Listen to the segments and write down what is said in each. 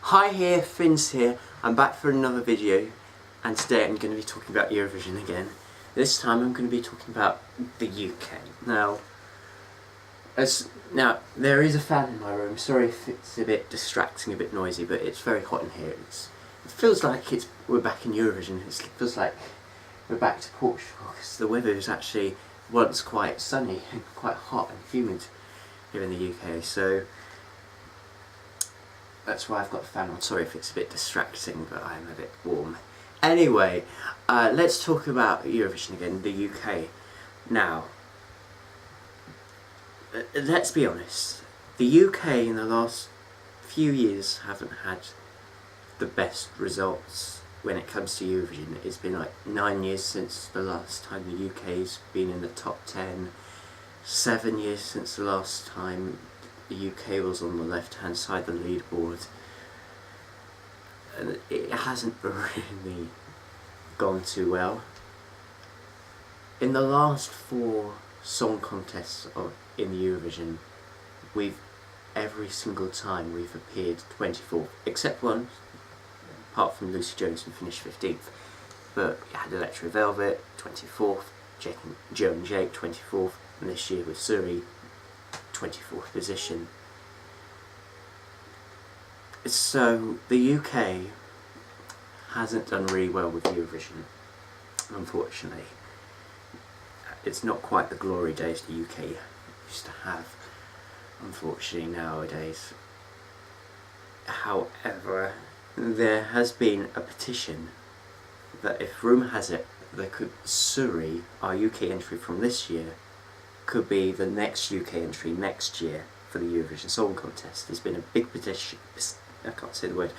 Hi here, Finn's here. I'm back for another video, and today I'm going to be talking about Eurovision again. This time I'm going to be talking about the UK. Now there is a fan in my room. Sorry if it's a bit distracting, a bit noisy, but it's very hot in here. It feels like we're back in Eurovision. It feels like we're back to Portugal because the weather is actually once quite sunny and quite hot and humid here in the UK. So that's why I've got a fan on. Sorry if it's a bit distracting, but I'm a bit warm. Anyway, let's talk about Eurovision again, the UK. Now, let's be honest, the UK in the last few years haven't had the best results when it comes to Eurovision. It's been like 9 years since the last time the UK's been in the top 10, 7 years since the last time the UK was on the left hand side of the leaderboard, and it hasn't really gone too well. In the last 4 song contests in the Eurovision, every single time we've appeared 24th, except one, apart from Lucy Jones, who finished 15th. But we had Electro Velvet 24th, Joe and Jake 24th, and this year with SuRie 24th position. So the UK hasn't done really well with Eurovision, unfortunately. It's not quite the glory days the UK used to have, unfortunately, nowadays. However, there has been a petition that, if rumour has it, SuRie, our UK entry from this year, could be the next UK entry next year for the Eurovision Song Contest. There's been a big petition, I can't say the word,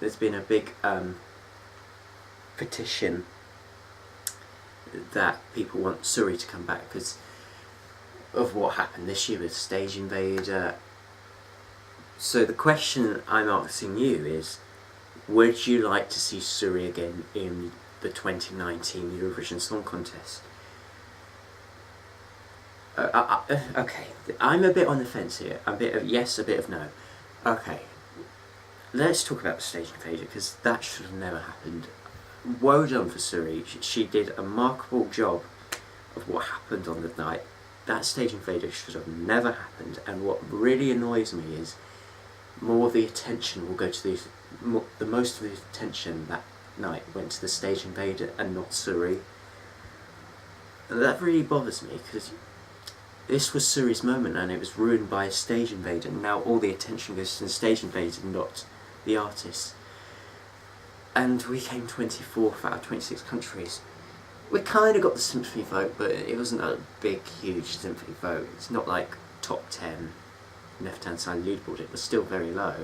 there's been a big petition that people want SuRie to come back because of what happened this year with Stage Invader. So the question I'm asking you is, would you like to see SuRie again in the 2019 Eurovision Song Contest? Okay, I'm a bit on the fence here. A bit of yes, a bit of no. Okay, let's talk about the Stage Invader, because that should have never happened. Well done for SuRie. She did a remarkable job of what happened on the night. That Stage Invader should have never happened, and what really annoys me is more of the attention will go to the most of the attention that night went to the Stage Invader and not SuRie. And that really bothers me, because this was SuRie's moment and it was ruined by a Stage Invader. Now all the attention goes to the Stage Invader, not the artist. And we came 24th out of 26 countries. We kind of got the sympathy vote, but it wasn't a big, huge sympathy vote. It's not like top 10 left hand side leaderboard, it was still very low.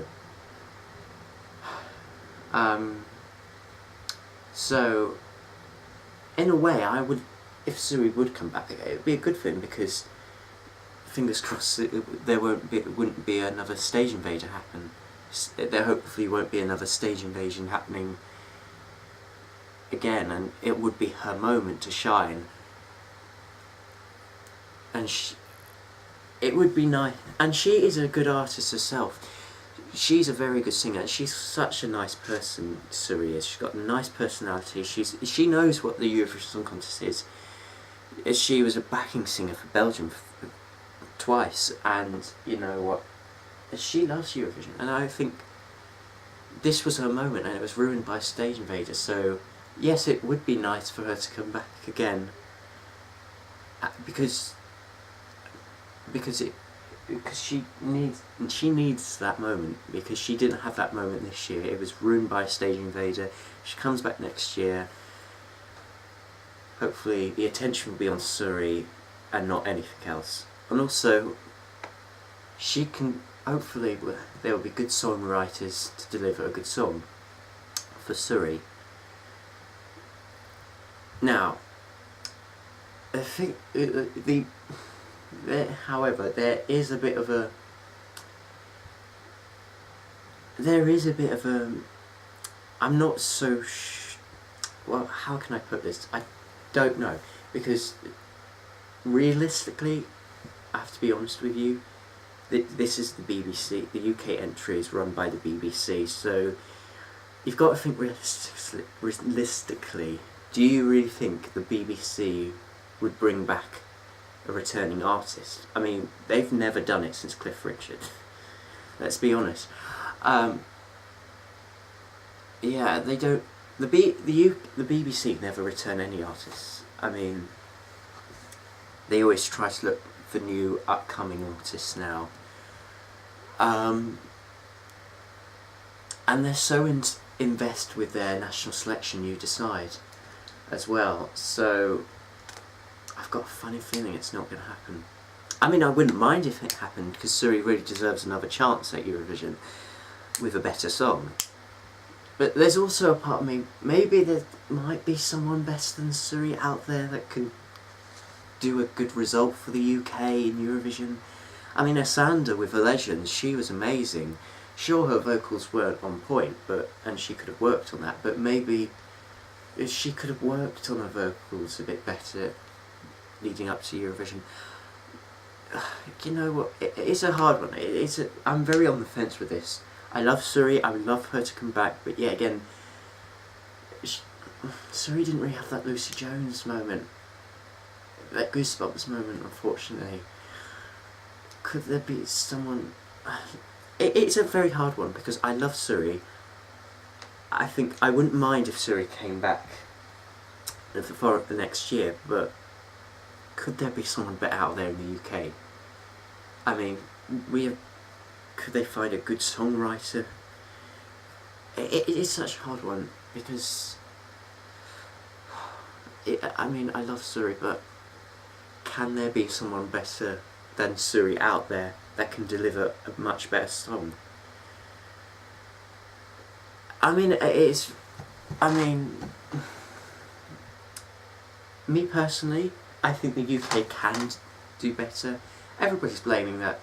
So in a way, if SuRie would come back again, it would be a good thing, because fingers crossed there wouldn't be another Stage Invader happen. There hopefully won't be another stage invasion happening again, and it would be her moment to shine. And it would be nice. And she is a good artist herself. She's a very good singer. She's such a nice person, SuRie is. She's got a nice personality. She knows what the Eurovision Song Contest is. She was a backing singer for Belgium twice, and you know what? She loves Eurovision, and I think this was her moment, and it was ruined by Stage Invader. So yes, it would be nice for her to come back again, because she needs that moment, because she didn't have that moment this year. It was ruined by Stage Invader. She comes back next year. Hopefully the attention will be on SuRie and not anything else. And also, hopefully there will be good songwriters to deliver a good song for SuRie. Now, I think however, there is a bit of a I'm not so well, how can I put this? I don't know, because realistically, I have to be honest with you, this is the BBC. The UK entry is run by the BBC, so you've got to think realistically. Do you really think the BBC would bring back a returning artist? I mean, they've never done it since Cliff Richard. Let's be honest. Yeah, they don't. The BBC never return any artists. I mean, they always try to look for new upcoming artists now. And they're so invest with their national selection, you decide, as well. So I've got a funny feeling it's not going to happen. I mean, I wouldn't mind if it happened, because SuRie really deserves another chance at Eurovision with a better song. But there's also a part of me, maybe there might be someone better than SuRie out there that can do a good result for the UK in Eurovision. I mean, Asanda with The Legends, she was amazing. Sure, her vocals weren't on point, and she could have worked on that, but maybe if she could have worked on her vocals a bit better leading up to Eurovision. You know what, it's a hard one. I'm very on the fence with this. I love SuRie, I would love her to come back, but yeah, again, SuRie didn't really have that Lucy Jones moment, that Goosebumps moment, unfortunately. Could there be someone... It's a very hard one, because I love SuRie. I think I wouldn't mind if SuRie came back for the next year, but could there be someone better out there in the UK? I mean, could they find a good songwriter? It is such a hard one, because I mean, I love SuRie, but can there be someone better than SuRie out there that can deliver a much better song? I mean, me personally, I think the UK can do better. Everybody's blaming that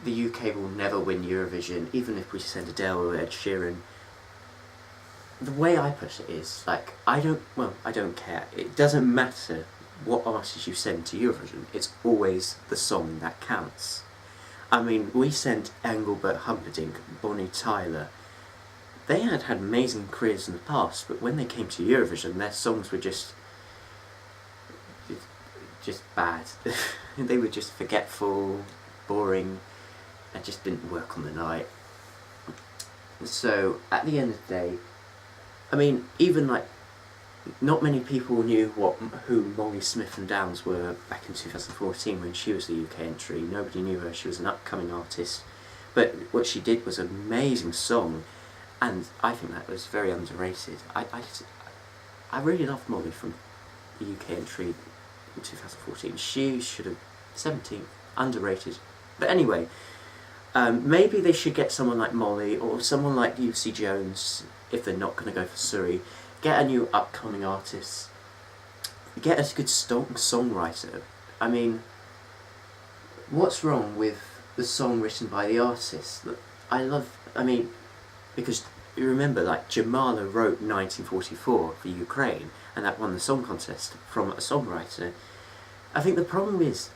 the UK will never win Eurovision, even if we send Adele or Ed Sheeran. The way I put it is, like, I don't care. It doesn't matter what artist you send to Eurovision, it's always the song that counts. I mean, we sent Engelbert Humperdinck, Bonnie Tyler. They had amazing careers in the past, but when they came to Eurovision, their songs were just bad. They were just forgetful, boring, and just didn't work on the night. So, at the end of the day, I mean, even like, not many people knew who Molly Smith and Downs were back in 2014 when she was the UK entry. Nobody knew her, she was an upcoming artist. But what she did was an amazing song, and I think that was very underrated. I really loved Molly from the UK entry in 2014. She should have 17th, underrated. But anyway, maybe they should get someone like Molly or someone like Lucy Jones if they're not going to go for SuRie. Get a new upcoming artist. Get a good songwriter. I mean, what's wrong with the song written by the artist? Because you remember, like, Jamala wrote 1944 for Ukraine, and that won the song contest from a songwriter. I think the problem is,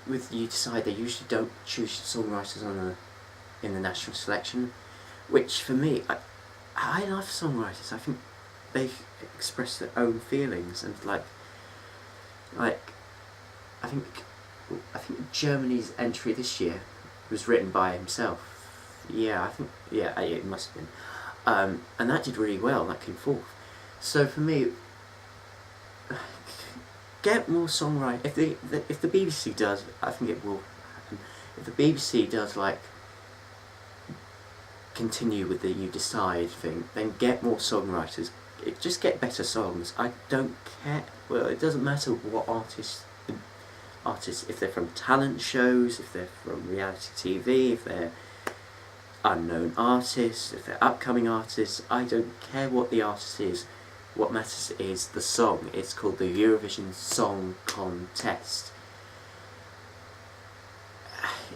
with You Decide, they usually don't choose songwriters in the national selection, which for me, I love songwriters. I think they express their own feelings, and I think Germany's entry this year was written by himself. Yeah, it must have been, and that did really well. That came fourth. So for me, get more songwriters. If the BBC does, I think it will happen. If the BBC does continue with the You Decide thing, then get more songwriters. Just get better songs. I don't care. Well, it doesn't matter what artists, if they're from talent shows, if they're from reality TV, if they're unknown artists, if they're upcoming artists. I don't care what the artist is. What matters is the song. It's called the Eurovision Song Contest.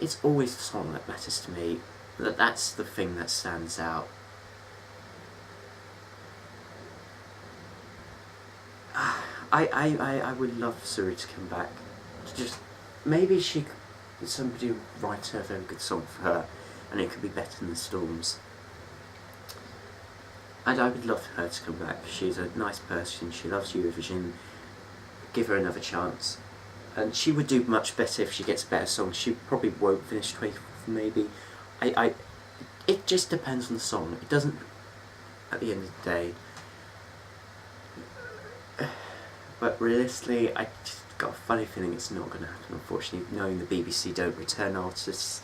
It's always the song that matters to me. That's the thing that stands out. I would love SuRie to come back. Just maybe somebody will write a very good song for her, and it could be better than the Storms. And I would love her to come back. She's a nice person, she loves Eurovision. Give her another chance. And she would do much better if she gets a better song. She probably won't finish 24th, maybe. It just depends on the song. It doesn't, at the end of the day. But realistically, I just got a funny feeling it's not going to happen, unfortunately. Knowing the BBC don't return artists,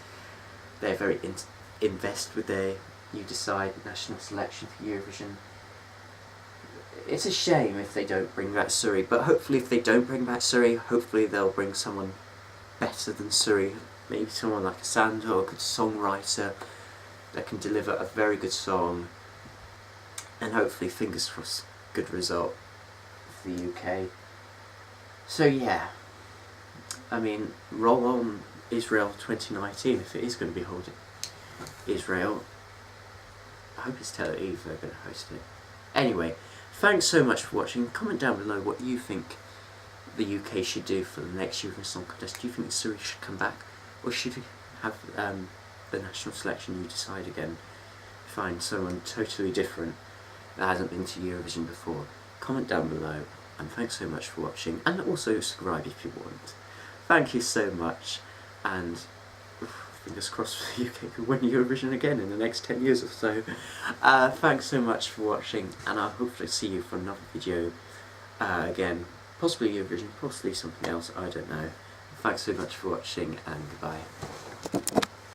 they're very invest with their You Decide national selection for Eurovision. It's a shame if they don't bring back SuRie, but hopefully if they don't bring back SuRie, hopefully they'll bring someone better than SuRie. Maybe someone like a Sandra, or a good songwriter that can deliver a very good song, and hopefully, fingers crossed, good result for the UK. So yeah, I mean, roll on Israel 2019 if it is going to be held in Israel. I hope it's Tel Aviv they're going to host it. Anyway, thanks so much for watching. Comment down below what you think the UK should do for the next Eurovision Song Contest. Do you think SuRie should come back, or should we have the national selection You Decide again? Find someone totally different that hasn't been to Eurovision before. Comment down below, and thanks so much for watching, and also subscribe if you want. Thank you so much, and fingers crossed the UK could win Eurovision again in the next 10 years or so. Thanks so much for watching, and I'll hopefully see you for another video again. Possibly Eurovision, possibly something else, I don't know. Thanks so much for watching, and goodbye.